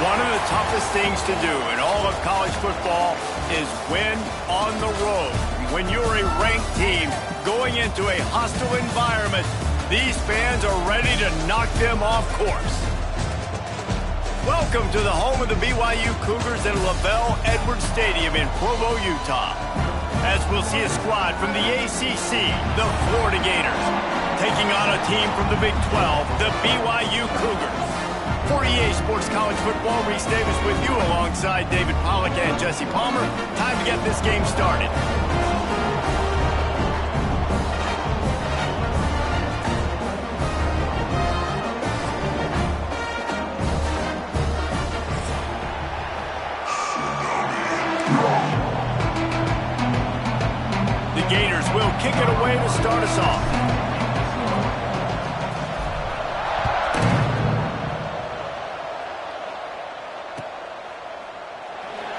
One of the toughest things to do in all of college football is win on the road. When you're a ranked team going into a hostile environment, these fans are ready to knock them off course. Welcome to the home of the BYU Cougars in LaBelle Edwards Stadium in Provo, Utah. As we'll see a squad from the ACC, the Florida Gators, taking on a team from the Big 12, the BYU Cougars. For EA Sports College Football, Reese Davis with you alongside David Pollack and Jesse Palmer. Time to get this game started. The Gators will kick it away to start us off.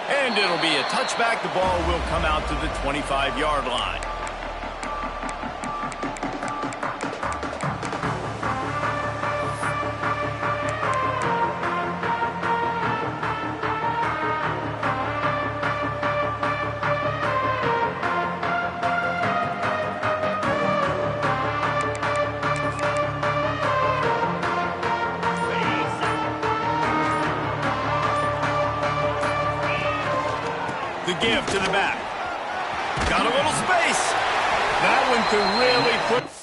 And it'll be a touchback. The ball will come out to the 25-yard line. The give to the back. Got a little space. That one could really put...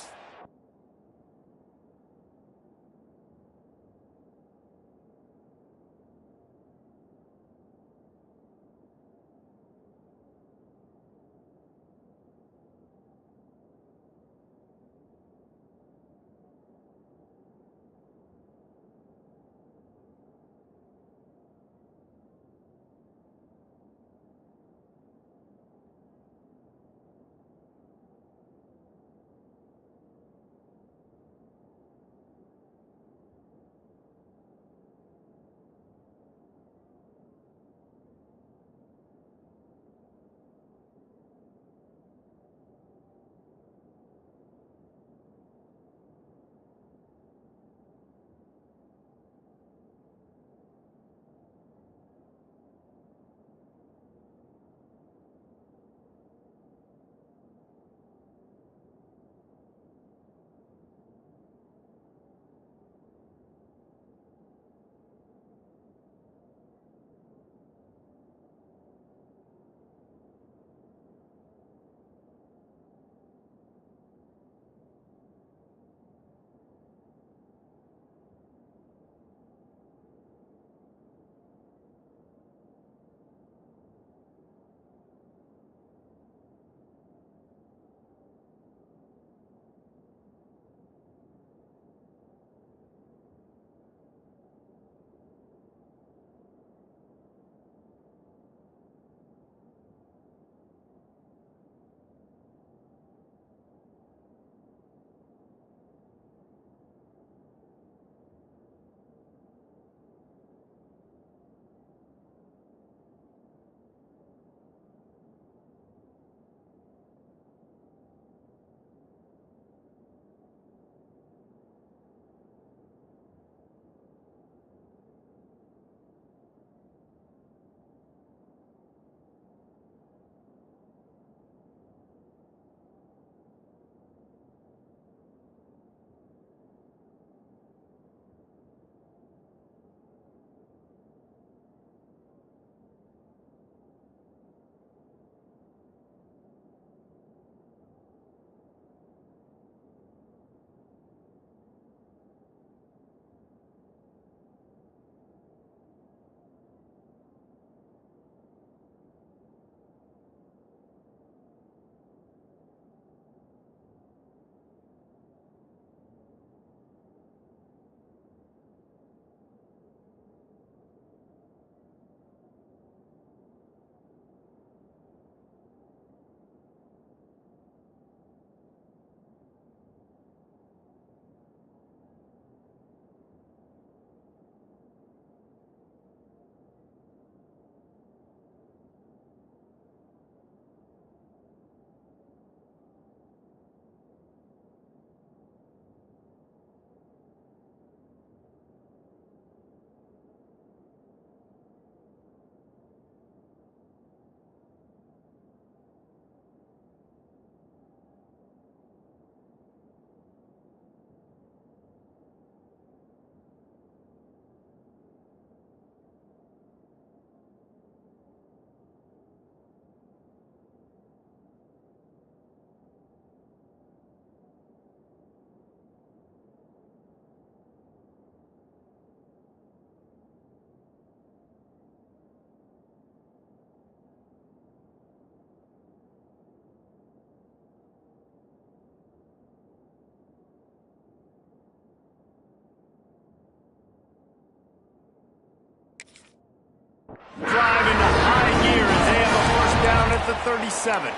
at the 37.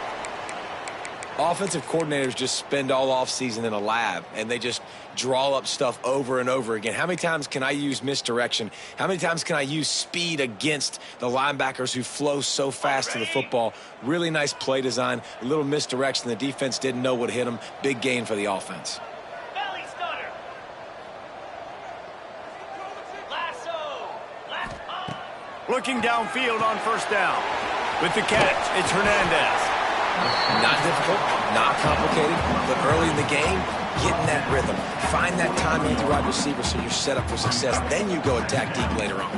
Offensive coordinators just spend all offseason in a lab, and they just draw up stuff over and over again. How many times can I use misdirection? How many times can I use speed against the linebackers who flow so fast to the football? Really nice play design, a little misdirection. The defense didn't know what hit them. Big gain for the offense. Looking downfield on first down. With the catch, it's Hernandez. Not difficult, not complicated, but early in the game, get in that rhythm. Find that timing with the wide receiver so you're set up for success. Then you go attack deep later on.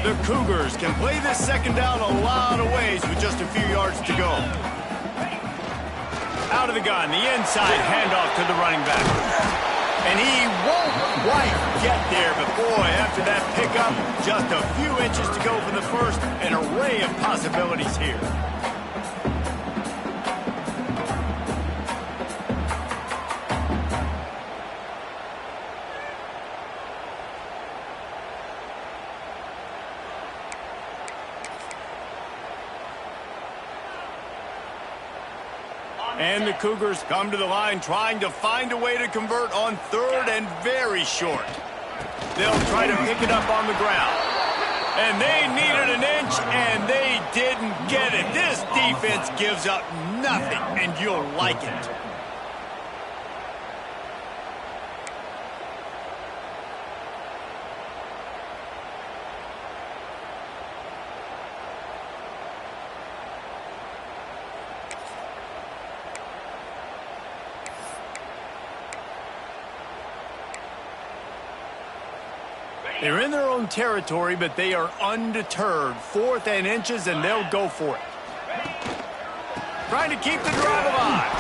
The Cougars can play this second down a lot of ways with just a few yards to go. Out of the gun, the inside handoff to the running back. And he won't quite get there, but boy, after that pickup, just a few inches to go for the first. An array of possibilities here. And the Cougars come to the line trying to find a way to convert on third and very short. They'll try to pick it up on the ground. And they needed an inch, and they didn't get it. This defense gives up nothing, and you'll like it. They're in their own territory, but they are undeterred. 4th and inches, and they'll go for it. Trying to keep the drive alive.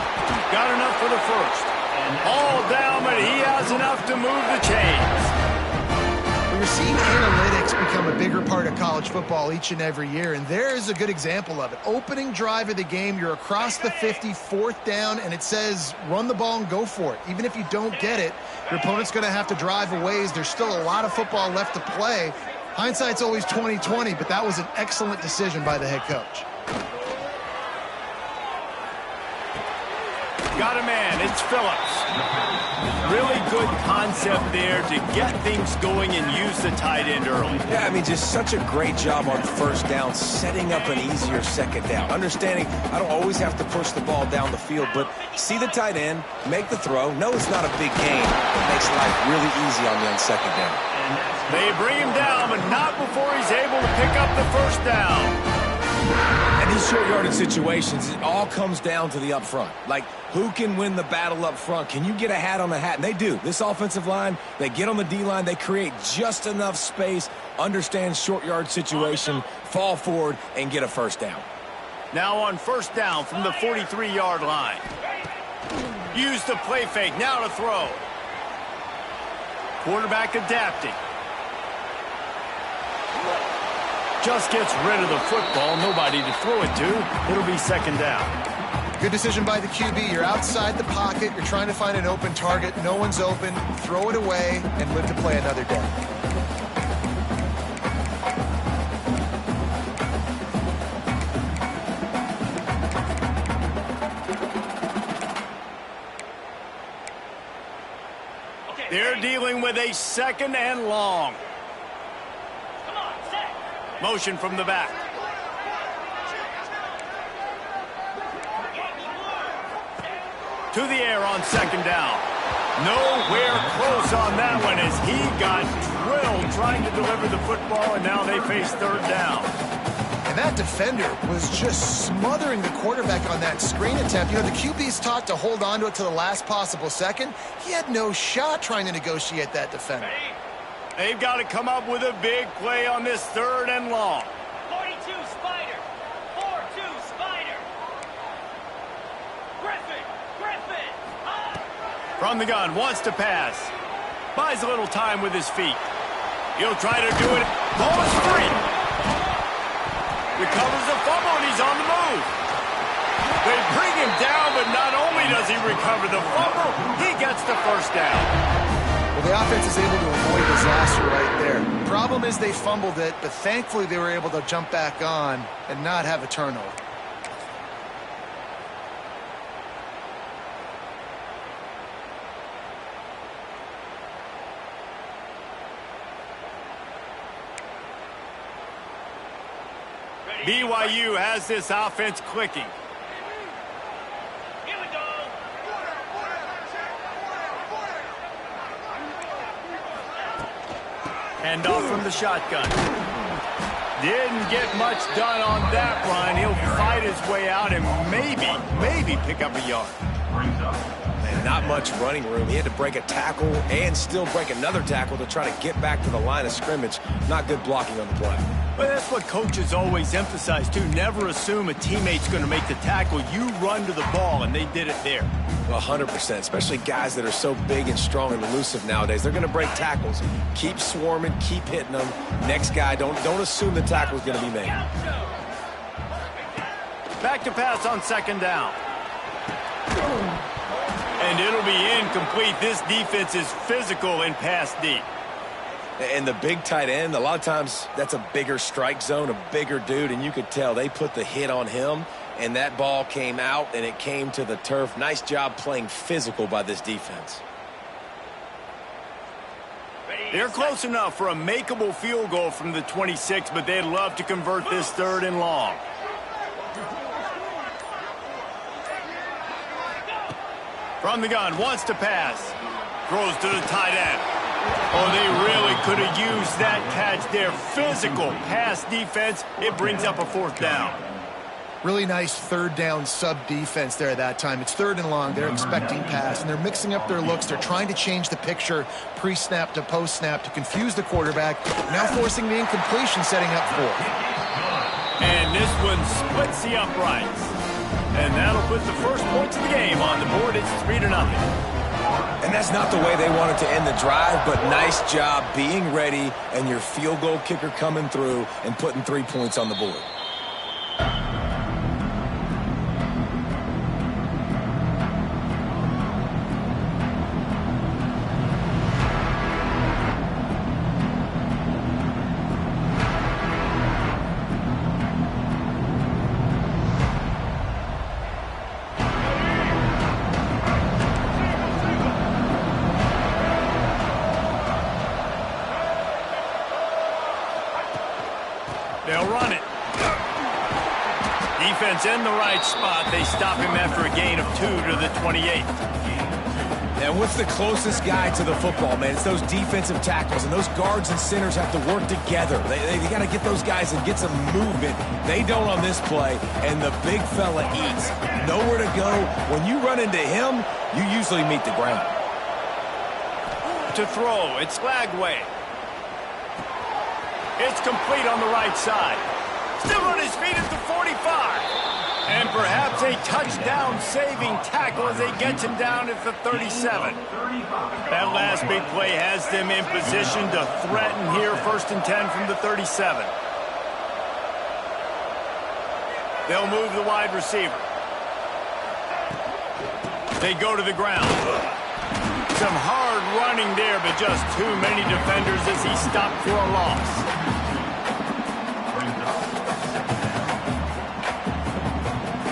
Got enough for the first. All down, but he has enough to move the chains. We're seeing analytics become a bigger part of college football each and every year, and there's a good example of it. Opening drive of the game, you're across the 50, 4th down, and it says run the ball and go for it. Even if you don't get it, your opponent's going to have to drive a ways. There's still a lot of football left to play. Hindsight's always 20/20, but that was an excellent decision by the head coach. Got a man, it's Phillips. Really good concept there to get things going and use the tight end early. Yeah, I mean, just such a great job on first down, setting up an easier second down. Understanding I don't always have to push the ball down the field, but see the tight end, make the throw. No, it's not a big gain. It makes life really easy on you on second down. They bring him down, but not before he's able to pick up the first down. And these short yardage situations, it all comes down to the up front. Like, who can win the battle up front? Can you get a hat on the hat? And they do. This offensive line, they get on the D-line, they create just enough space, understand short yard situation, fall forward, and get a first down. Now on first down from the 43-yard line. Use the play fake, now to throw. Quarterback adapting. Just gets rid of the football, nobody to throw it to. It'll be second down. Good decision by the QB. You're outside the pocket. You're trying to find an open target. No one's open. Throw it away and live to play another day. They're dealing with a second and long. Motion from the back. To the air on second down. Nowhere close on that one as he got drilled trying to deliver the football, and now they face third down. And that defender was just smothering the quarterback on that screen attempt. You know, the QB's taught to hold on to it to the last possible second. He had no shot trying to negotiate that defender. They've got to come up with a big play on this third and long. 42 Spider. 4-2 Spider. Griffin. From the gun, wants to pass. Buys a little time with his feet. He'll try to do it. Ball is free. Recovers the fumble, and he's on the move. They bring him down, but not only does he recover the fumble, he gets the first down. Well, the offense is able to avoid disaster right there. Problem is they fumbled it, but thankfully they were able to jump back on and not have a turnover. BYU has this offense clicking. Here we go. Hand off from the shotgun. Didn't get much done on that run. He'll fight his way out and maybe pick up a yard. Man, not much running room. He had to break a tackle and still break another tackle to try to get back to the line of scrimmage. Not good blocking on the play. But that's what coaches always emphasize, too. Never assume a teammate's going to make the tackle. You run to the ball, and they did it there. 100%, especially guys that are so big and strong and elusive nowadays. They're going to break tackles. Keep swarming, keep hitting them. Next guy, don't assume the tackle's going to be made. Back to pass on second down. And it'll be incomplete. This defense is physical and pass deep. And the big tight end, a lot of times that's a bigger strike zone, a bigger dude, and you could tell they put the hit on him, and that ball came out, and it came to the turf. Nice job playing physical by this defense. They're close enough for a makeable field goal from the 26, but they'd love to convert this 3rd and long. From the gun, wants to pass. Throws to the tight end. Oh, they really could have used that catch there. Physical pass defense. It brings up a 4th down. Really nice 3rd down sub defense there that time. It's 3rd and long. They're expecting pass, and they're mixing up their looks. They're trying to change the picture pre-snap to post-snap to confuse the quarterback, now forcing the incompletion, setting up 4th. And this one splits the uprights. And that'll put the first points of the game on the board. It's 3-0. And that's not the way they wanted to end the drive, but nice job being ready and your field goal kicker coming through and putting 3 points on the board. They'll run it. Defense in the right spot. They stop him after a gain of 2 to the 28. And what's the closest guy to the football, man? It's those defensive tackles, and those guards and centers have to work together. They got to get those guys and get some movement. They don't on this play, and the big fella eats. Nowhere to go. When you run into him, you usually meet the ground. To throw, it's Lagway. It's complete on the right side. Still on his feet at the 45. And perhaps a touchdown-saving tackle as they get him down at the 37. That last big play has them in position to threaten here, 1st and 10 from the 37. They'll move the wide receiver. They go to the ground. Some hard running there, but just too many defenders as he stopped for a loss.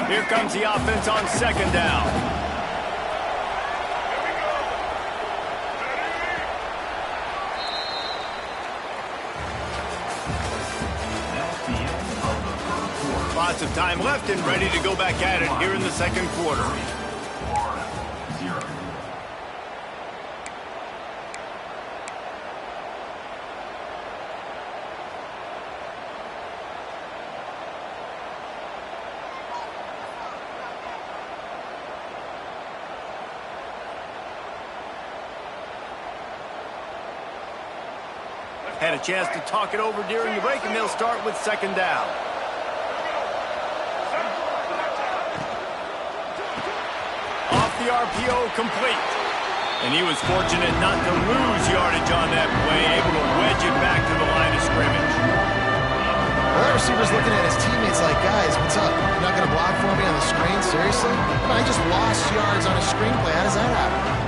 Here comes the offense on 2nd down. Lots of time left and ready to go back at it here in the 2nd quarter. Had a chance to talk it over during the break, and they'll start with 2nd down. Off the RPO, complete. And he was fortunate not to lose yardage on that play, able to wedge it back to the line of scrimmage. Well, that receiver's looking at his teammates like, guys, what's up? You're not going to block for me on the screen? Seriously? I just lost yards on a screen play. How does that happen?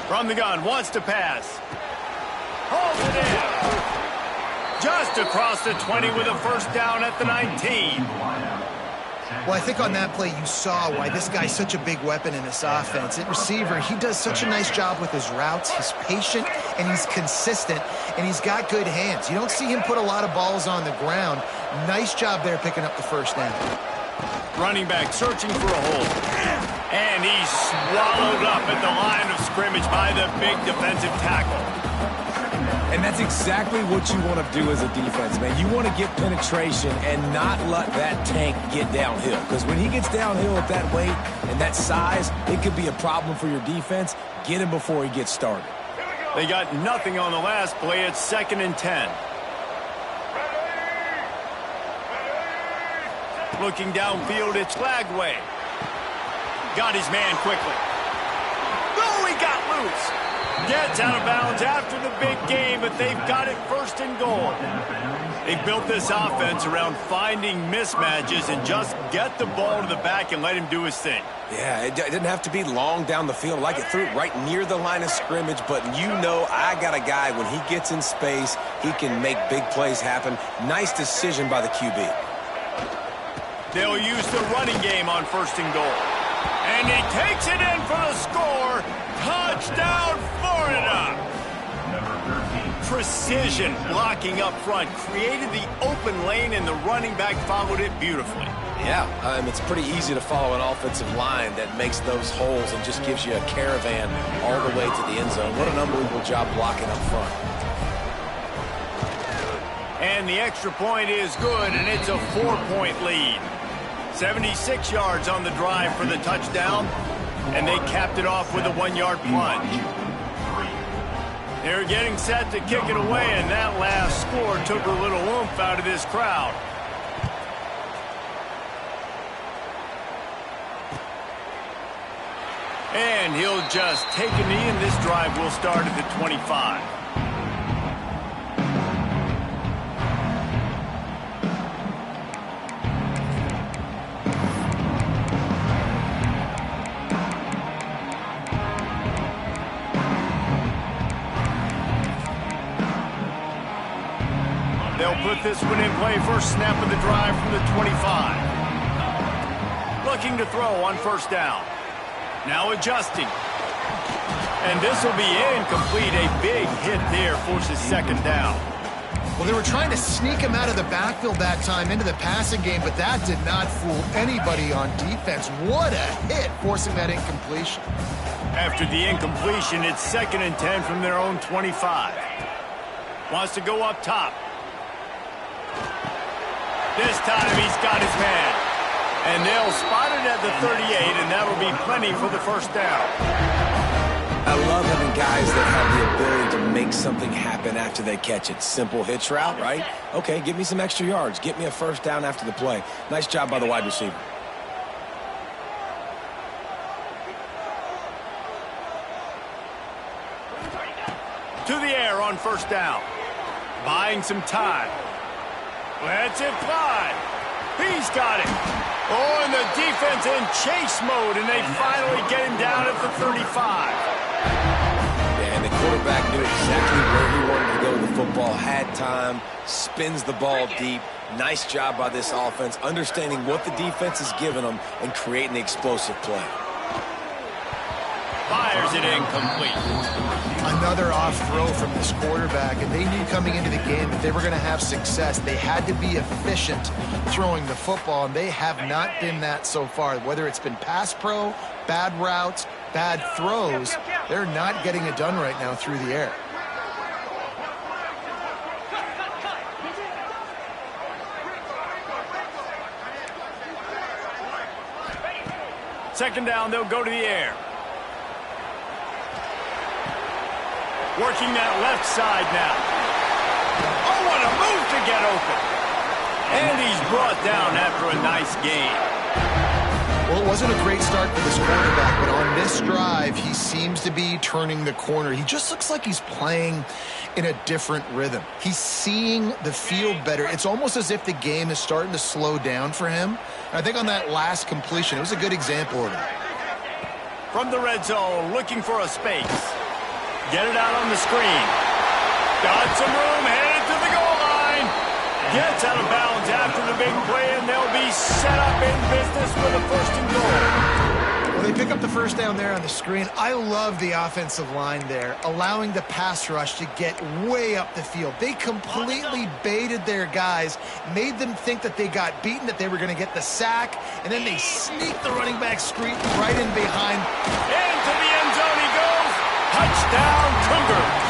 From the gun, wants to pass. Holds it in. Just across the 20 with a first down at the 19. Well, I think on that play you saw why this guy's such a big weapon in this offense. At receiver, he does such a nice job with his routes. He's patient, and he's consistent, and he's got good hands. You don't see him put a lot of balls on the ground. Nice job there picking up the first down. Running back searching for a hole. And he's swallowed up at the line of scrimmage by the big defensive tackle. And that's exactly what you want to do as a defense, man. You want to get penetration and not let that tank get downhill. Because when he gets downhill at that weight and that size, it could be a problem for your defense. Get him before he gets started. They got nothing on the last play. It's 2nd and 10. Looking downfield, it's Lagway. Got his man quickly. Oh, he got loose. Gets out of bounds after the big game, but they've got it 1st and goal. They've built this offense around finding mismatches and just get the ball to the back and let him do his thing. Yeah, it didn't have to be long down the field. Like it threw it right near the line of scrimmage, but you know I got a guy, when he gets in space, he can make big plays happen. Nice decision by the QB. They'll use the running game on 1st and goal. And he takes it in for the score. Touchdown, Florida! Precision blocking up front created the open lane, and the running back followed it beautifully. Yeah, it's pretty easy to follow an offensive line that makes those holes and just gives you a caravan all the way to the end zone. What an unbelievable job blocking up front. And the extra point is good, and it's a 4-point lead. 76 yards on the drive for the touchdown, and they capped it off with a 1-yard plunge. They're getting set to kick it away, and that last score took a little oomph out of this crowd. And he'll just take a knee, and this drive will start at the 25. They'll put this one in play. First snap of the drive from the 25. Looking to throw on 1st down. Now adjusting. And this will be incomplete. A big hit there forces 2nd down. Well, they were trying to sneak him out of the backfield that time into the passing game, but that did not fool anybody on defense. What a hit, forcing that incompletion. After the incompletion, it's 2nd and 10 from their own 25. Wants to go up top. This time he's got his man. And they'll spot it at the 38, and that'll be plenty for the 1st down. I love having guys that have the ability to make something happen after they catch it. Simple hitch route, right? Okay, give me some extra yards. Get me a 1st down after the play. Nice job by the wide receiver. To the air on 1st down. Buying some time. Lets it fly. He's got it. Oh, and the defense in chase mode, and they finally get him down at the 35. And the quarterback knew exactly where he wanted to go with the football, had time, spins the ball deep. Nice job by this offense, understanding what the defense is giving them and creating the explosive play. Fires it incomplete. Another off throw from this quarterback, and they knew coming into the game that they were going to have success. They had to be efficient throwing the football, and they have not been that so far. Whether it's been pass pro, bad routes, bad throws, they're not getting it done right now through the air. Second down, they'll go to the air. Working that left side now. Oh, what a move to get open. And he's brought down after a nice game. Well, it wasn't a great start for this quarterback, but on this drive, he seems to be turning the corner. He just looks like he's playing in a different rhythm. He's seeing the field better. It's almost as if the game is starting to slow down for him. And I think on that last completion, it was a good example of that. From the red zone, looking for a space. Get it out on the screen. Got some room, headed to the goal line. Gets out of bounds after the big play, and they'll be set up in business with a first and goal. Well, they pick up the first down there on the screen. I love the offensive line there, allowing the pass rush to get way up the field. They completely baited their guys, made them think that they got beaten, that they were going to get the sack, and then they sneaked the running back screen right in behind. Into the end zone he goes. Touchdown, Cougars.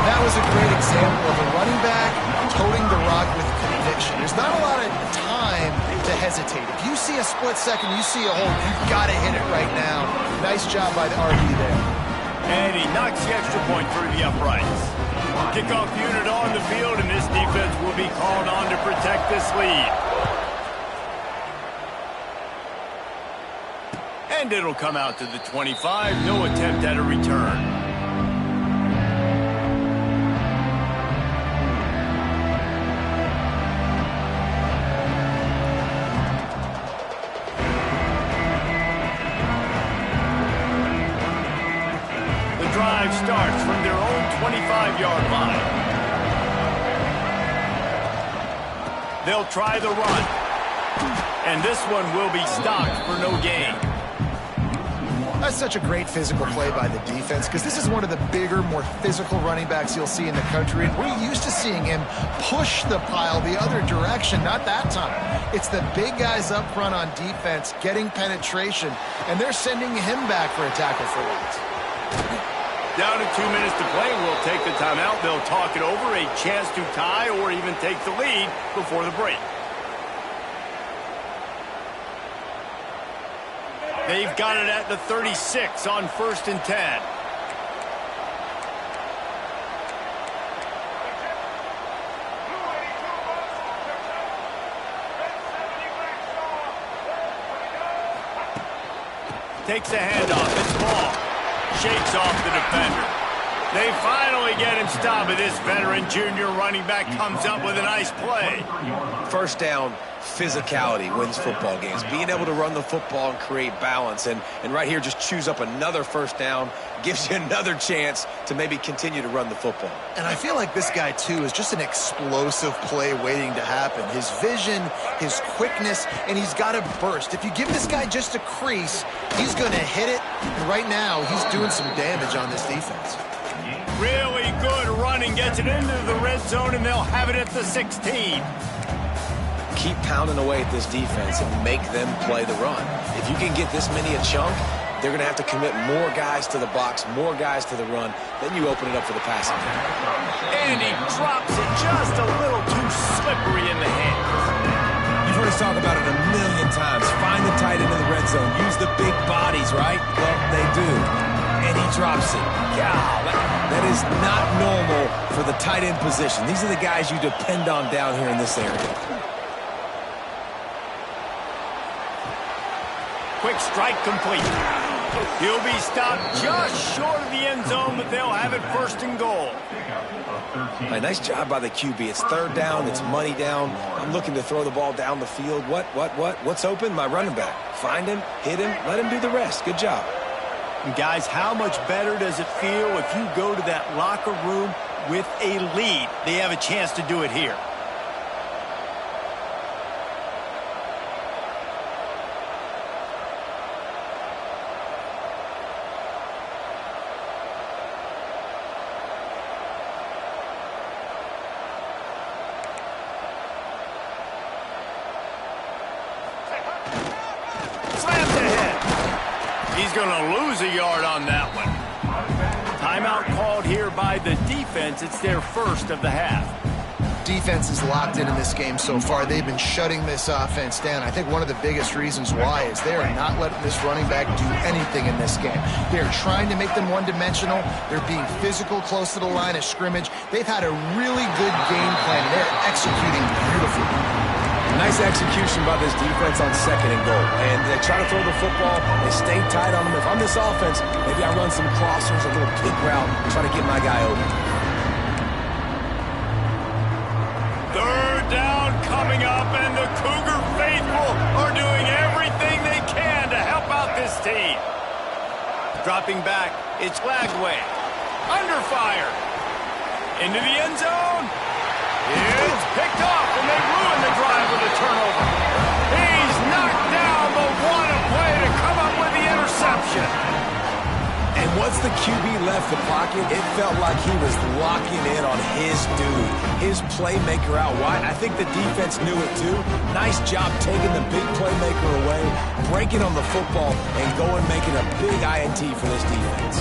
That was a great example of a running back toting the rock with conviction. There's not a lot of time to hesitate. If you see a split second, you see a hole, you've got to hit it right now. Nice job by the RB there. And he knocks the extra point through the uprights. Kickoff unit on the field, and this defense will be called on to protect this lead. And it'll come out to the 25. No attempt at a return. Drive starts from their own 25-yard line. They'll try the run. And this one will be stopped for no gain. That's such a great physical play by the defense because this is one of the bigger, more physical running backs you'll see in the country. And we're used to seeing him push the pile the other direction. Not that time. It's the big guys up front on defense getting penetration, and they're sending him back for a tackle for once. Down to 2 minutes to play. We'll take the timeout. They'll talk it over. A chance to tie or even take the lead before the break. They've got it at the 36 on 1st and 10. Takes a handoff. It's ball. Shakes off the defender. They finally get him stopped, but this veteran junior running back comes up with a nice play. First down, physicality wins football games. Being able to run the football and create balance. And right here, just choose up another first down, gives you another chance to maybe continue to run the football. And I feel like this guy, too, is just an explosive play waiting to happen. His vision, his quickness, and he's got a burst. If you give this guy just a crease, he's going to hit it. And right now, he's doing some damage on this defense. Really good running. Gets it into the red zone, and they'll have it at the 16. Keep pounding away at this defense and make them play the run. If you can get this many a chunk, they're going to have to commit more guys to the box, more guys to the run. Then you open it up for the passing. And he drops it just a little too slippery in the hands. You've heard us talk about it a million times. Find the tight end in the red zone. Use the big bodies, right? Well, they do. And he drops it. God, that is not normal for the tight end position. These are the guys you depend on down here in this area. Quick strike complete. He'll be stopped just short of the end zone, but they'll have it 1st and goal. Right, nice job by the QB. It's 3rd down. It's money down. I'm looking to throw the ball down the field. What's open? My running back. Find him, hit him, let him do the rest. Good job. And guys, how much better does it feel if you go to that locker room with a lead? They have a chance to do it here. He's going to lose a yard on that one. Timeout called here by the defense. It's their first of the half. Defense is locked in this game so far. They've been shutting this offense down. I think one of the biggest reasons why is they are not letting this running back do anything in this game. They're trying to make them one-dimensional. They're being physical close to the line of scrimmage. They've had a really good game plan, and they're executing beautifully. Nice execution by this defense on 2nd and goal. And they try to throw the football. They stay tight on them. If I'm this offense, maybe I run some crossers, a little kick route, try to get my guy open. 3rd down coming up, and the Cougar faithful are doing everything they can to help out this team. Dropping back, It's Lagway. Under fire. Into the end zone. It's picked off, and they ruin the drive with a turnover. He's knocked down, but what a play to come up with the interception. And once the QB left the pocket, it felt like he was locking in on his dude, his playmaker out wide. I think the defense knew it too. Nice job taking the big playmaker away, breaking on the football, and going making a big INT for this defense.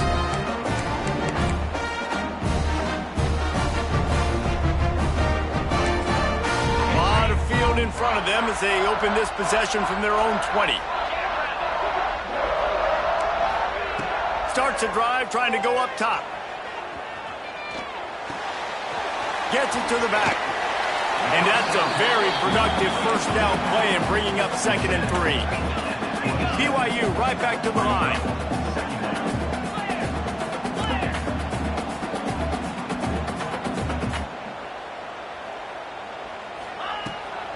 A lot of field in front of them as they open this possession from their own 20. Starts a drive trying to go up top. Gets it to the back. And that's a very productive first down play and bringing up 2nd and 3. BYU right back to the line.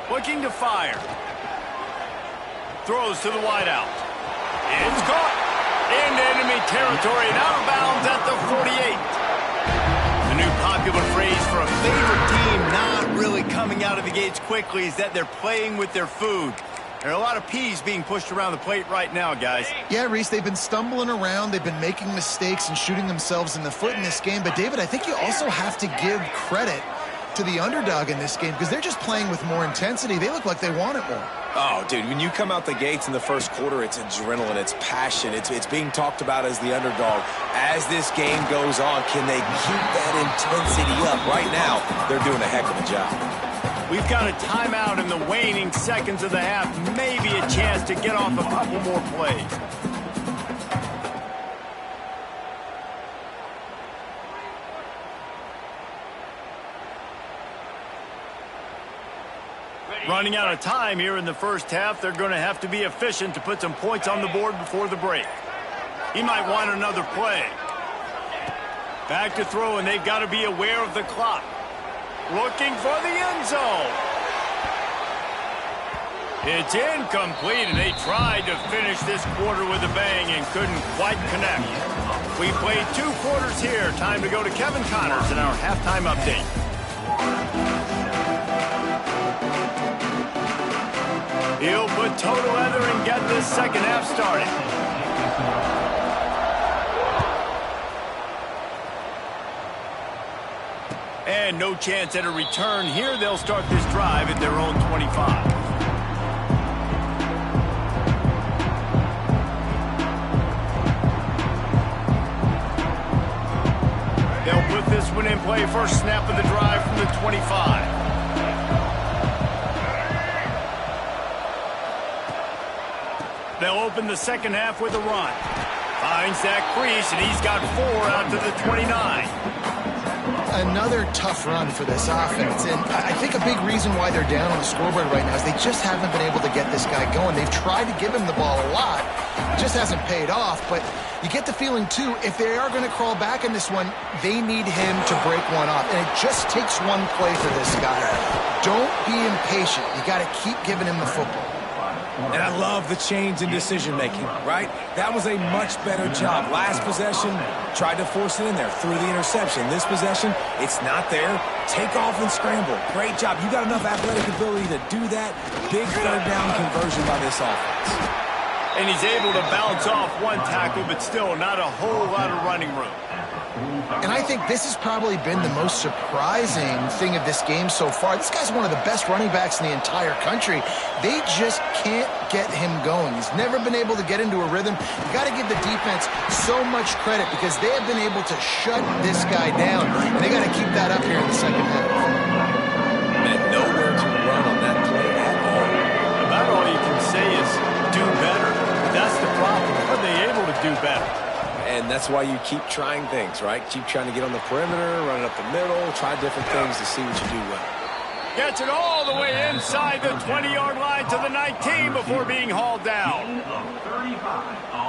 Looking to fire. Throws to the wideout. It's caught. Into enemy territory and out of bounds at the 48. The new popular phrase for a favorite team not really coming out of the gates quickly is that they're playing with their food. There are a lot of peas being pushed around the plate right now, guys. Yeah, Reese, they've been stumbling around. They've been making mistakes and shooting themselves in the foot in this game. But, David, I think you also have to give credit to the underdog in this game because they're just playing with more intensity. They look like they want it more. Oh, dude, when you come out the gates in the first quarter, it's adrenaline, it's passion, it's being talked about as the underdog. As this game goes on, can they keep that intensity up? Right now, they're doing a heck of a job. We've got a timeout in the waning seconds of the half. Maybe a chance to get off a couple more plays. Running out of time here in the first half. They're going to have to be efficient to put some points on the board before the break. He might want another play. Back to throw, and they've got to be aware of the clock. Looking for the end zone. It's incomplete, and they tried to finish this quarter with a bang and couldn't quite connect. We played 2 quarters here. Time to go to Kevin Connors in our halftime update. He'll put toe to leather and get this second half started. And no chance at a return here. They'll start this drive at their own 25. They'll put this one in play. First snap of the drive from the 25. They'll open the second half with a run. Finds that crease, and he's got 4 out to the 29. Another tough run for this offense, and I think a big reason why they're down on the scoreboard right now is they just haven't been able to get this guy going. They've tried to give him the ball a lot. It just hasn't paid off, but you get the feeling, too, if they are going to crawl back in this one, they need him to break one off, and it just takes one play for this guy. Don't be impatient. You got to keep giving him the football. And I love the change in decision-making, right? That was a much better job. Last possession, tried to force it in there, threw the interception. This possession, it's not there. Take off and scramble. Great job. You got enough athletic ability to do that. Big third down conversion by this offense. And he's able to bounce off one tackle, but still not a whole lot of running room. And I think this has probably been the most surprising thing of this game so far. This guy's one of the best running backs in the entire country. They just can't get him going. He's never been able to get into a rhythm. You got to give the defense so much credit because they have been able to shut this guy down. And they got to keep that up here in the second half. And nowhere to run on that play at all. About all you can say is do better. That's the problem. Are they able to do better? And that's why you keep trying things, right? Keep trying to get on the perimeter, run it up the middle, try different things to see what you do well. Gets it all the way inside the 20-yard line to the 19 before being hauled down.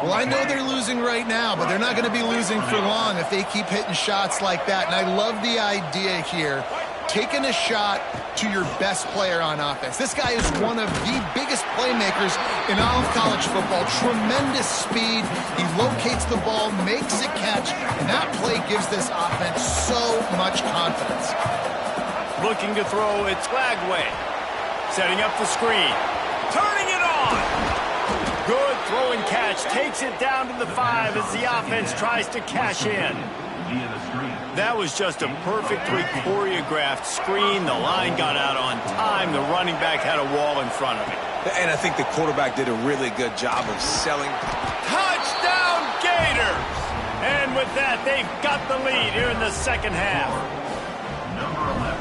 Well, I know they're losing right now, but they're not going to be losing for long if they keep hitting shots like that. And I love the idea here taking a shot to your best player on offense. This guy is one of the biggest playmakers in all of college football. Tremendous speed. He locates the ball, makes a catch, and that play gives this offense so much confidence. Looking to throw, it's Lagway. Setting up the screen. Turning it on. Good throw and catch. Takes it down to the 5 as the offense tries to cash in. That was just a perfectly choreographed screen. The line got out on time. The running back had a wall in front of him. And I think the quarterback did a really good job of selling. Touchdown Gators! And with that, they've got the lead here in the second half.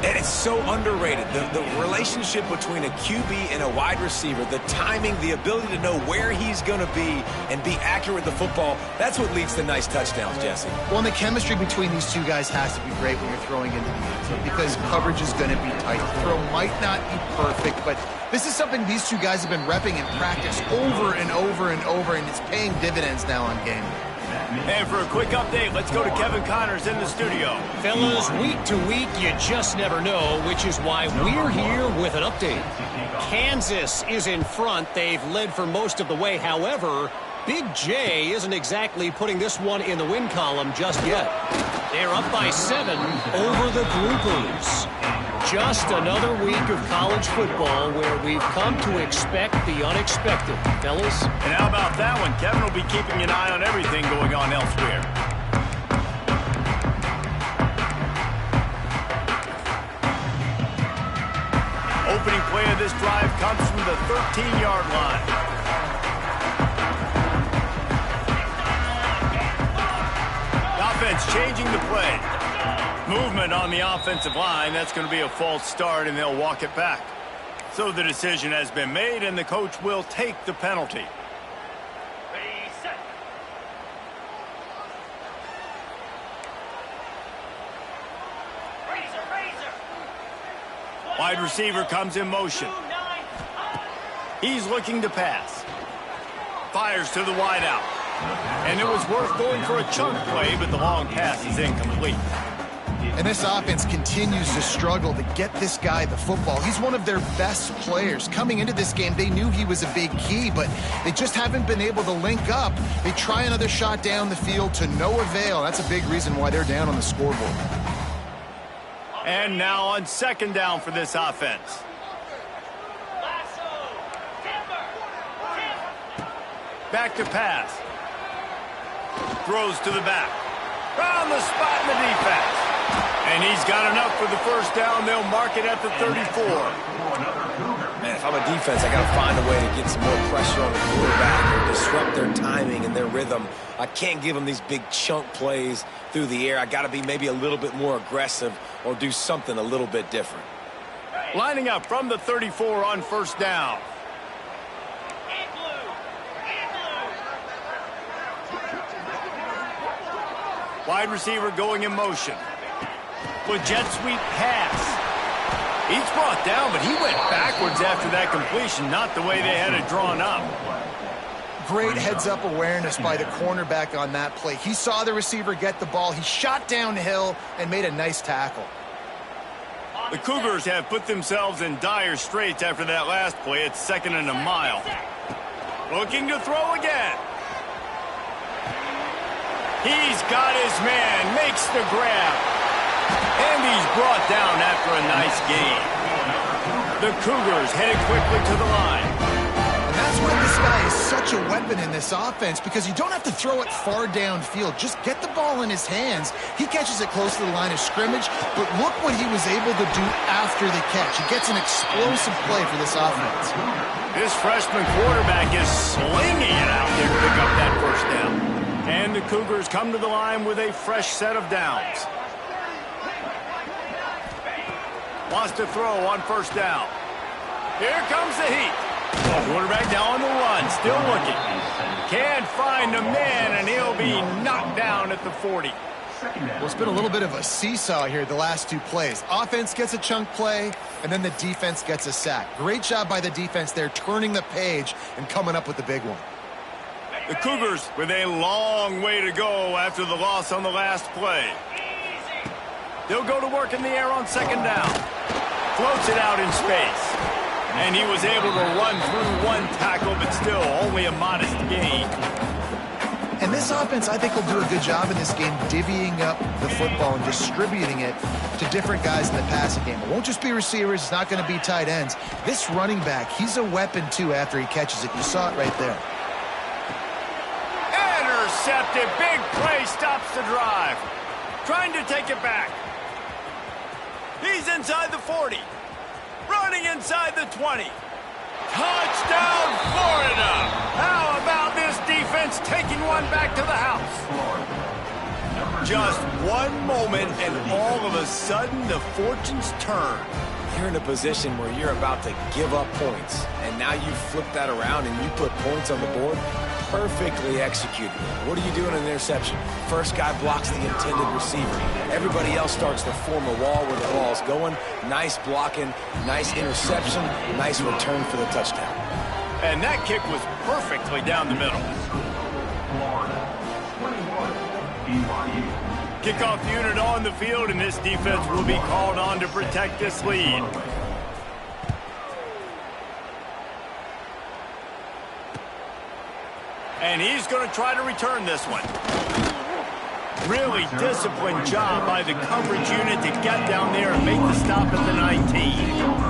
And it's so underrated. The relationship between a QB and a wide receiver, the timing, the ability to know where he's going to be and be accurate with the football, that's what leads to nice touchdowns, Jesse. Well, and the chemistry between these two guys has to be great when you're throwing into the end zone because coverage is going to be tight. The throw might not be perfect, but this is something these two guys have been repping in practice over and over and over, and it's paying dividends now on game day. And for a quick update, let's go to Kevin Connors in the studio. Fellas, week to week, you just never know, which is why we're here with an update. Kansas is in front. They've led for most of the way. However, Big J isn't exactly putting this one in the win column just yet. They're up by 7 over the Groupers. Just another week of college football where we've come to expect the unexpected, fellas. And how about that one? Kevin will be keeping an eye on everything going on elsewhere. Opening play of this drive comes from the 13-yard line. The offense changing the play. Movement on the offensive line. That's going to be a false start, and they'll walk it back. So the decision has been made, and the coach will take the penalty. Ready, set. Razor. Wide receiver comes in motion. 2-9. He's looking to pass. Fires to the wideout. And it was worth going for a chunk play, but the long pass is incomplete. And this offense continues to struggle to get this guy the football. He's one of their best players. Coming into this game, they knew he was a big key, but they just haven't been able to link up. They try another shot down the field to no avail. That's a big reason why they're down on the scoreboard. And now on second down for this offense. Lasso. Timber. Back to pass. Throws to the back. Round the spot in the defense. And he's got enough for the first down. They'll mark it at the 34. Man, if I'm a defense, I got to find a way to get some more pressure on the quarterback or disrupt their timing and their rhythm. I can't give them these big chunk plays through the air. I got to be maybe a little bit more aggressive or do something a little bit different. Lining up from the 34 on first down. In blue. Wide receiver going in motion. With jet sweep pass. He's brought down, but he went backwards after that completion, not the way they had it drawn up. Great heads-up awareness by the cornerback on that play. He saw the receiver get the ball. He shot downhill and made a nice tackle. The Cougars have put themselves in dire straits after that last play. It's 2nd and a mile. Looking to throw again. He's got his man, makes the grab. And he's brought down after a nice gain. The Cougars headed quickly to the line. And that's why this guy is such a weapon in this offense, because you don't have to throw it far downfield. Just get the ball in his hands. He catches it close to the line of scrimmage, but look what he was able to do after the catch. He gets an explosive play for this offense. This freshman quarterback is slinging it out there to pick up that first down. And the Cougars come to the line with a fresh set of downs. Wants to throw on first down. Here comes the heat. Quarterback now on the run, still looking. Can't find a man, and he'll be knocked down at the 40. Well, it's been a little bit of a seesaw here the last two plays. Offense gets a chunk play, and then the defense gets a sack. Great job by the defense there, turning the page and coming up with the big one. The Cougars with a long way to go after the loss on the last play. They'll go to work in the air on second down. Floats it out in space. And he was able to run through one tackle, but still only a modest gain. And this offense, I think, will do a good job in this game divvying up the football and distributing it to different guys in the passing game. It won't just be receivers. It's not going to be tight ends. This running back, he's a weapon, too, after he catches it. You saw it right there. Intercepted. Big play stops the drive. Trying to take it back. He's inside the 40. Running inside the 20. Touchdown, Florida! How about this defense taking one back to the house? Just one moment, and all of a sudden, the fortunes turn. You're in a position where you're about to give up points, and now you flip that around and you put points on the board. Perfectly executed. What are you doing in an interception? First guy blocks the intended receiver. Everybody else starts to form a wall where the ball's going. Nice blocking, nice interception, nice return for the touchdown. And that kick was perfectly down the middle. BYU. Kickoff unit on the field, and this defense will be called on to protect this lead. And he's going to try to return this one. Really disciplined job by the coverage unit to get down there and make the stop at the 19.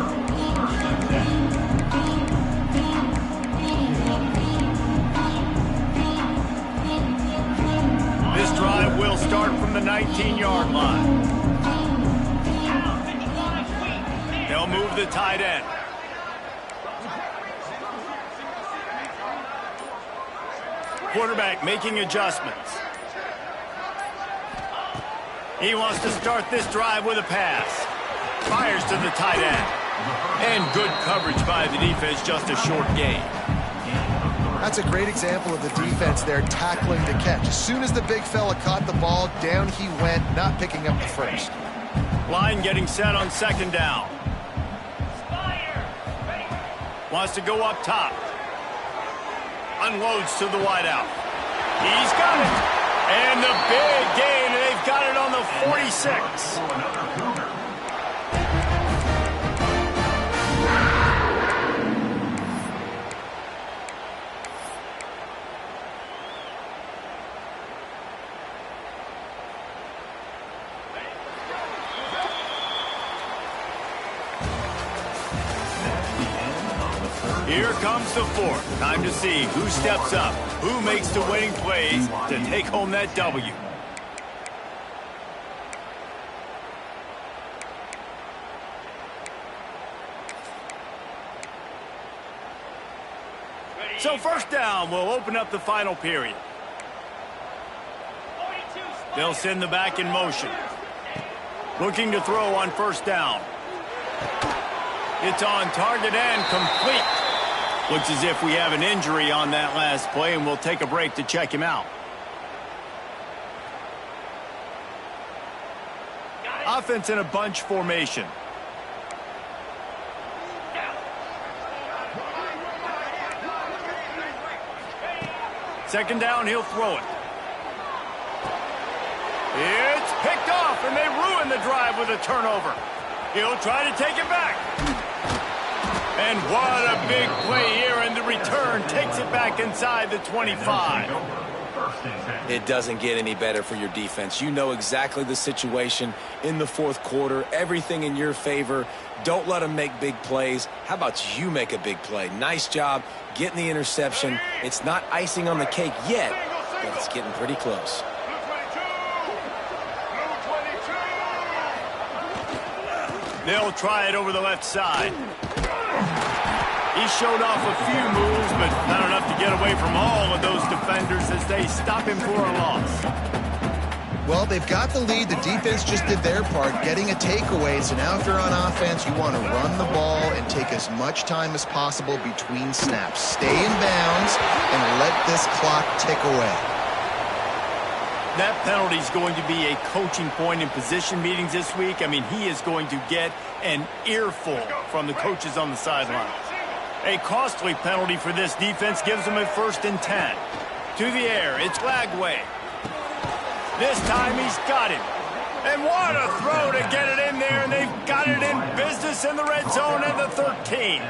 This drive will start from the 19-yard line. They'll move the tight end. Quarterback making adjustments. He wants to start this drive with a pass. Fires to the tight end. And good coverage by the defense, just a short gain. That's a great example of the defense there tackling the catch. As soon as the big fella caught the ball, down he went, not picking up the first. Line getting set on second down. Wants to go up top. Unloads to the wideout. He's got it. And the big gain, and they've got it on the 46. Here comes the fourth. Time to see who steps up, who makes the winning plays to take home that W. So first down will open up the final period. They'll send the back in motion. Looking to throw on first down. It's on target and complete. Looks as if we have an injury on that last play, and we'll take a break to check him out. Offense in a bunch formation. Second down, he'll throw it. It's picked off, and they ruin the drive with a turnover. He'll try to take it back. And what a big play here, and the return takes it back inside the 25. It doesn't get any better for your defense. You know exactly the situation in the fourth quarter, everything in your favor. Don't let them make big plays. How about you make a big play? Nice job getting the interception. It's not icing on the cake yet, but it's getting pretty close. They'll try it over the left side. He showed off a few moves, but not enough to get away from all of those defenders as they stop him for a loss. Well, they've got the lead. The defense just did their part, getting a takeaway. So now if you're on offense, you want to run the ball and take as much time as possible between snaps. Stay in bounds and let this clock tick away. That penalty is going to be a coaching point in position meetings this week. I mean, he is going to get an earful from the coaches on the sideline. A costly penalty for this defense gives them a 1st and 10. To the air, it's Lagway. This time he's got him. And what a throw to get it in there, and they've got it in business in the red zone at the 13.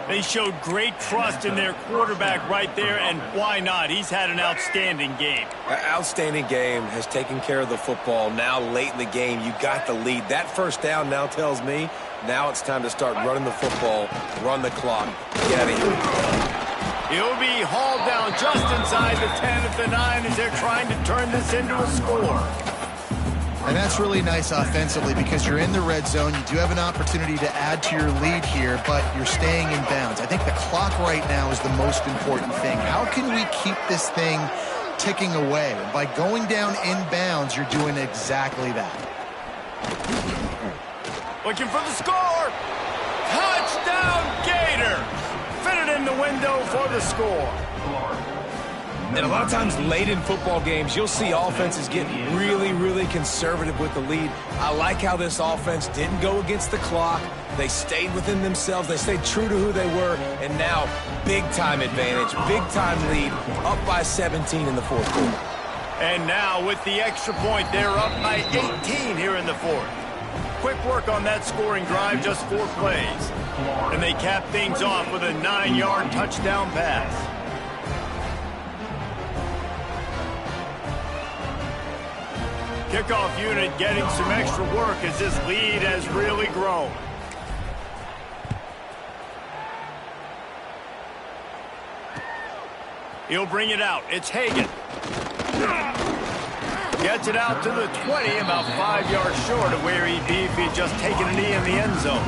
They showed great trust in their quarterback right there, and why not? He's had an outstanding game. An outstanding game, has taken care of the football. Now late in the game, you got the lead. That first down now tells me now it's time to start running the football, run the clock, get out of here. He'll be hauled down just inside the 10 at the 9 as they're trying to turn this into a score. And that's really nice offensively because you're in the red zone. You do have an opportunity to add to your lead here, but you're staying in bounds. I think the clock right now is the most important thing. How can we keep this thing ticking away? And by going down in bounds, you're doing exactly that. Looking for the score. Touchdown, Gator. Fit it in the window for the score. And a lot of times late in football games, you'll see offenses get really, really conservative with the lead. I like how this offense didn't go against the clock. They stayed within themselves. They stayed true to who they were. And now, big-time advantage, big-time lead, up by 17 in the fourth quarter. And now, with the extra point, they're up by 18 here in the fourth. Quick work on that scoring drive, just 4 plays. And they cap things off with a 9-yard touchdown pass. Kickoff unit getting some extra work as this lead has really grown. He'll bring it out. It's Hagan. Gets it out to the 20, about 5 yards short of where he'd be if he'd just taken a knee in the end zone.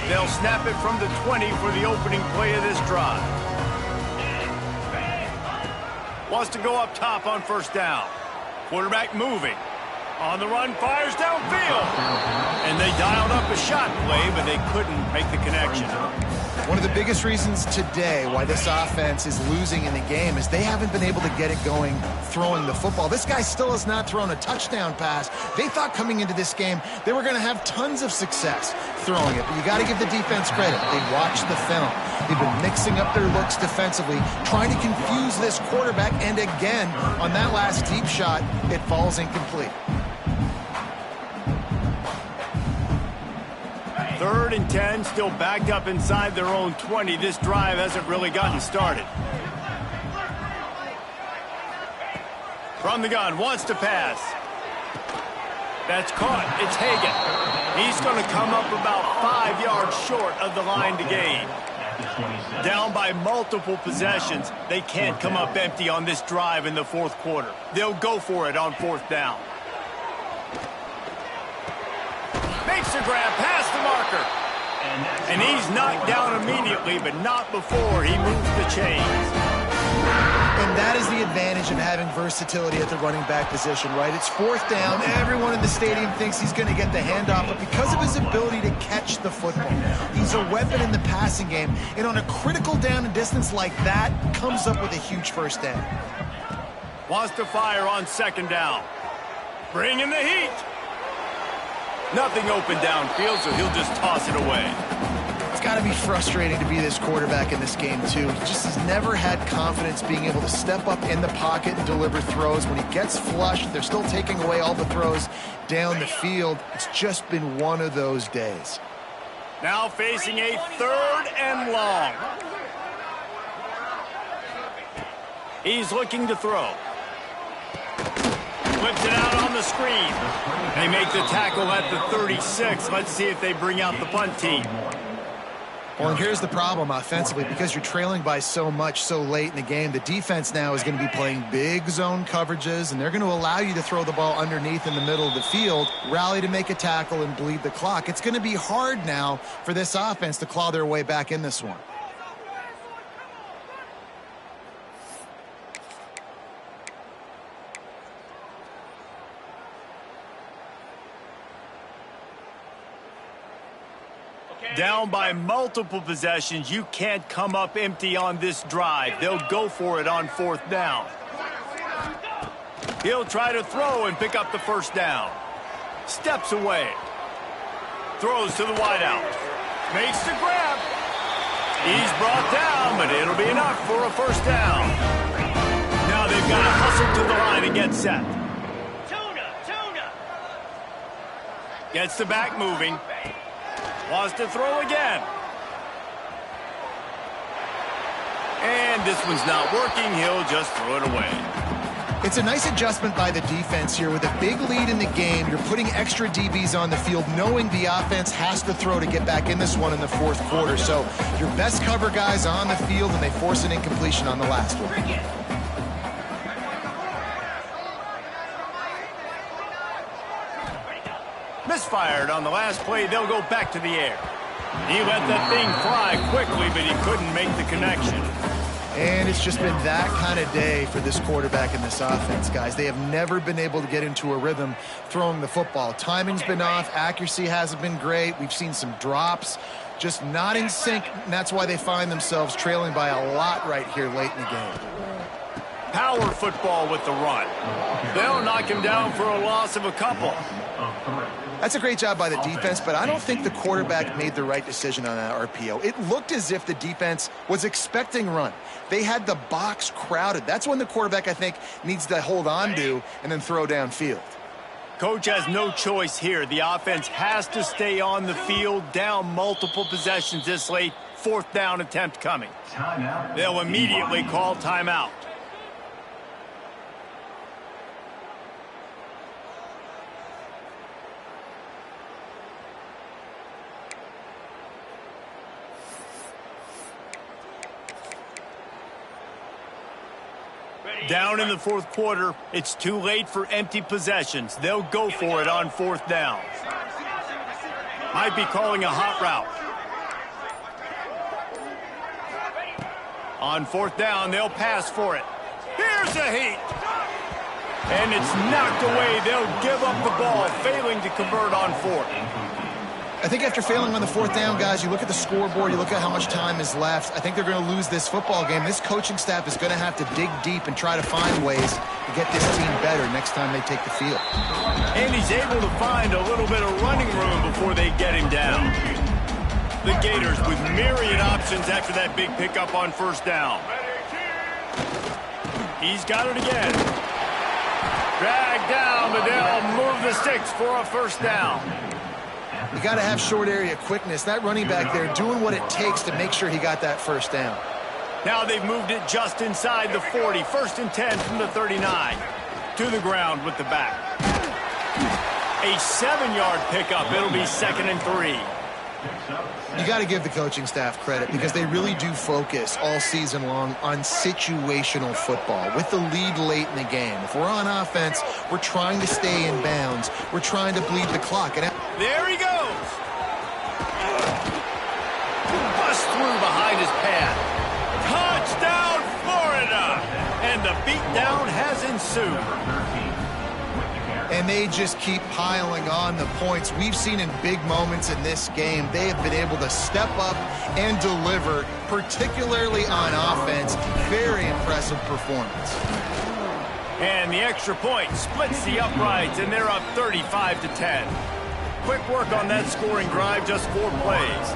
They'll snap it from the 20 for the opening play of this drive. Wants to go up top on first down. Quarterback moving. On the run, fires downfield. And they dialed up a shot play, but they couldn't make the connection. One of the biggest reasons today why this offense is losing in the game is they haven't been able to get it going throwing the football. This guy still has not thrown a touchdown pass. They thought coming into this game they were going to have tons of success throwing it, but you got to give the defense credit. They watched the film. They've been mixing up their looks defensively, trying to confuse this quarterback, and again, on that last deep shot, it falls incomplete. 3rd and 10, still backed up inside their own 20. This drive hasn't really gotten started. From the gun, wants to pass. That's caught. It's Hagan. He's going to come up about 5 yards short of the line to gain. Down by multiple possessions. They can't come up empty on this drive in the fourth quarter. They'll go for it on 4th down. Makes the grab past the marker. And he's knocked down immediately, but not before he moves the chains. And that is the advantage of having versatility at the running back position, right? It's 4th down. Everyone in the stadium thinks he's going to get the handoff, but because of his ability to catch the football, he's a weapon in the passing game. And on a critical down and distance like that, comes up with a huge first down. Wants to fire on 2nd down. Bringing the heat. Nothing open downfield, so he'll just toss it away. It's got to be frustrating to be this quarterback in this game, too. He just has never had confidence being able to step up in the pocket and deliver throws. When he gets flushed, they're still taking away all the throws down the field. It's just been one of those days. Now facing a 3rd and long. He's looking to throw. Flips it out on the screen. They make the tackle at the 36. Let's see if they bring out the punt team. Well, and here's the problem offensively. Because you're trailing by so much so late in the game, the defense now is going to be playing big zone coverages, and they're going to allow you to throw the ball underneath in the middle of the field, rally to make a tackle, and bleed the clock. It's going to be hard now for this offense to claw their way back in this one. Down by multiple possessions, you can't come up empty on this drive. They'll go for it on 4th down. He'll try to throw and pick up the first down. Steps away. Throws to the wideout. Makes the grab. He's brought down, but it'll be enough for a first down. Now they've got to hustle to the line and get set. Gets the back moving. Wants to throw again. And this one's not working. He'll just throw it away. It's a nice adjustment by the defense here. With a big lead in the game, you're putting extra DBs on the field, knowing the offense has to throw to get back in this one in the fourth quarter. So your best cover guys on the field, and they force an incompletion on the last one. Misfired on the last play. They'll go back to the air. He let that thing fly quickly, but he couldn't make the connection. And it's just been that kind of day for this quarterback and this offense, guys. They have never been able to get into a rhythm throwing the football. Timing's been off. Accuracy hasn't been great. We've seen some drops. Just not in sync, and that's why they find themselves trailing by a lot right here late in the game. Power football with the run. They'll knock him down for a loss of a couple. That's a great job by the defense, but I don't think the quarterback made the right decision on that RPO. It looked as if the defense was expecting run. They had the box crowded. That's when the quarterback, I think, needs to hold on to and then throw downfield. Coach has no choice here. The offense has to stay on the field, down multiple possessions this late. Fourth down attempt coming. They'll immediately call timeout. Down in the fourth quarter, it's too late for empty possessions. They'll go for it on fourth down. Might be calling a hot route. On fourth down, they'll pass for it. Here's a heat. And it's knocked away. They'll give up the ball, failing to convert on fourth. I think after failing on the fourth down, guys, you look at the scoreboard, you look at how much time is left. I think they're going to lose this football game. This coaching staff is going to have to dig deep and try to find ways to get this team better next time they take the field. And he's able to find a little bit of running room before they get him down. The Gators with myriad options after that big pickup on first down. He's got it again. Dragged down, but they'll move the sticks for a first down. You got to have short area quickness. That running back there doing what it takes to make sure he got that first down. Now they've moved it just inside the 40. First and 10 from the 39. To the ground with the back. A 7-yard pickup. It'll be 2nd and 3. You got to give the coaching staff credit because they really do focus all season long on situational football with the lead late in the game. If we're on offense, we're trying to stay in bounds. We're trying to bleed the clock. And there he goes. Bust through behind his pad. Touchdown, Florida. And the beatdown has ensued. And they just keep piling on the points. We've seen in big moments in this game, they have been able to step up and deliver, particularly on offense. Very impressive performance. And the extra point splits the uprights, and they're up 35-10. Quick work on that scoring drive, just 4 plays.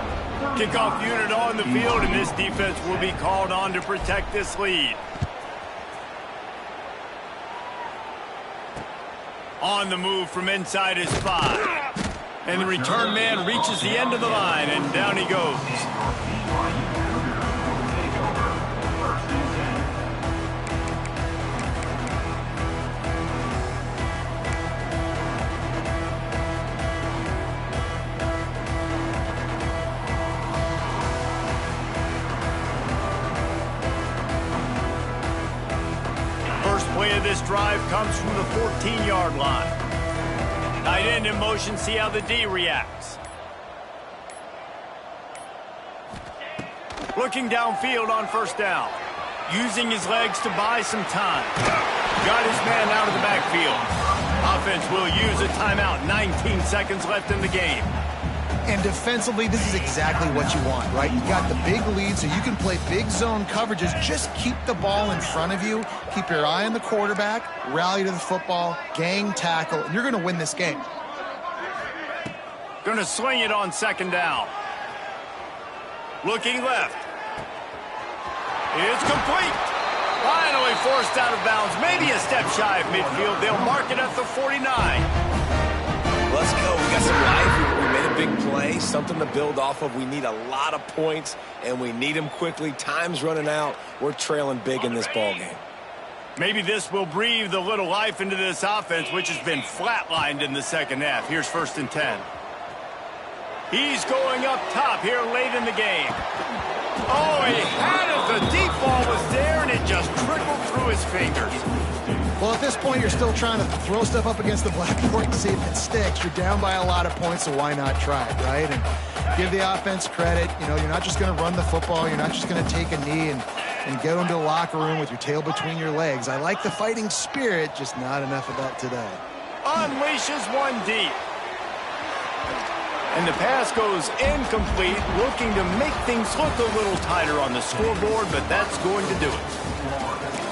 Kickoff unit on the field, and this defense will be called on to protect this lead. On the move from inside his 5. And the return man reaches the end of the line, and down he goes. First play of this drive comes from the 14-yard line. Tight end in motion, see how the D reacts. Looking downfield on first down. Using his legs to buy some time. Got his man out of the backfield. Offense will use a timeout. 19 seconds left in the game. And defensively, this is exactly what you want, right? You got the big lead, so you can play big zone coverages. Just keep the ball in front of you. Keep your eye on the quarterback. Rally to the football. Gang tackle. And you're going to win this game. Going to swing it on second down. Looking left. It's complete. Finally forced out of bounds. Maybe a step shy of midfield. They'll mark it at the 49. Let's go. We got some life. We made a big play, something to build off of. We need a lot of points, and we need them quickly. Time's running out. We're trailing big in this ball game. Maybe this will breathe a little life into this offense, which has been flatlined in the second half. Here's 1st and 10. He's going up top here late in the game. Oh, he had it. The deep ball was there, and it just trickled through his fingers. Well, at this point, you're still trying to throw stuff up against the blackboard and see if it sticks. You're down by a lot of points, so why not try it, right? And give the offense credit. You know, you're not just going to run the football. You're not just going to take a knee and get into the locker room with your tail between your legs. I like the fighting spirit, just not enough of that today. Unleashes one deep. And the pass goes incomplete, looking to make things look a little tighter on the scoreboard, but that's going to do it.